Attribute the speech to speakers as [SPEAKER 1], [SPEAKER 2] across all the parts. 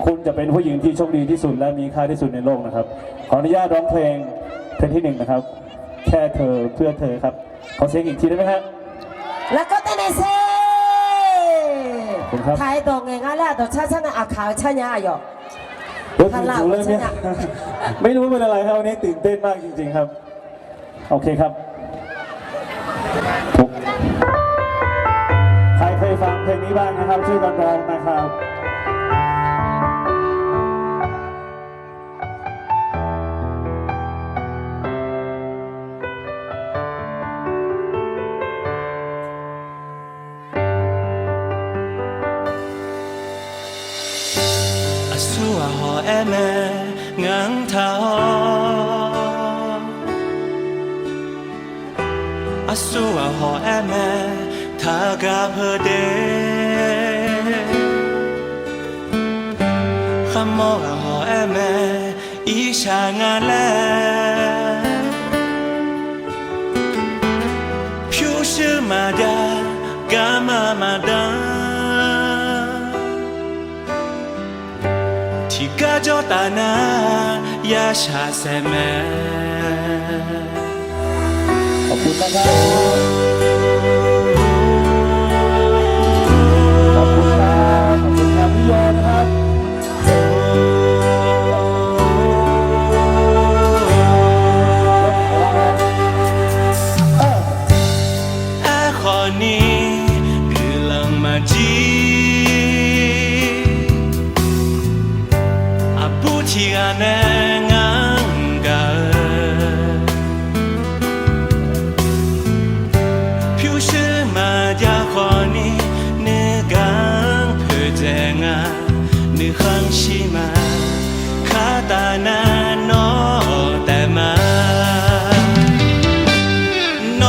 [SPEAKER 1] คุณจะเป็นผู้หญิงที่โชคดีที่สุดและมีค่าที่สุดในโลกนะครับขออนุญาตร้องเพลงที่1นะครับแค่เธอเพื่อเธอครับขอเสียงอีกทีได้ไหมครับ
[SPEAKER 2] แล้วก็เต้นเซ่
[SPEAKER 1] คุณครับ
[SPEAKER 2] ถ่ายตรงไงงั้นแหละตัวชาติอาขาวชาญาอยู่
[SPEAKER 1] ท่านเล่าเลยเนี่ยไม่รู้เป็นอะไรครับวันนี้ตื่นเต้นมากจริงๆครับโอเคครับใครเคยฟังเพลงนี้บ้างนะครับช่วยกันร้องนะครับ
[SPEAKER 3] สู้หอแอแม่งังเท้าสู้หอแอแม่ทากาเพอเดขโมกหอแอแม่อีชางานแลผิวชื่อมาดากามาดาที่กาจอตานา ยาชาเซแม
[SPEAKER 1] ขอบคุณนะครับขอบคุณครับขอบคุณครับพี่โยนะครับ
[SPEAKER 3] ขอนี้คือลังมาจีที่กาแนงังกาผิวชื่อมาจากขอนี้เนื้อกังเพื่อแจงาเนื้อขังชิมาขาตาหน้าโนแต่มาโน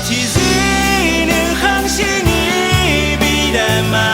[SPEAKER 3] ที่ซีเนื้อขังชินี้บีได้มา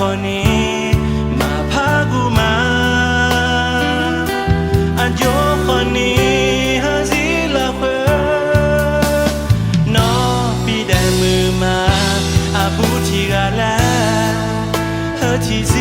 [SPEAKER 3] คนนี้มาพากูมาอันโยคนนี้หาสิละเพื่อนอปีได้มือมาอาบูที่กาแลเฮอที่สิ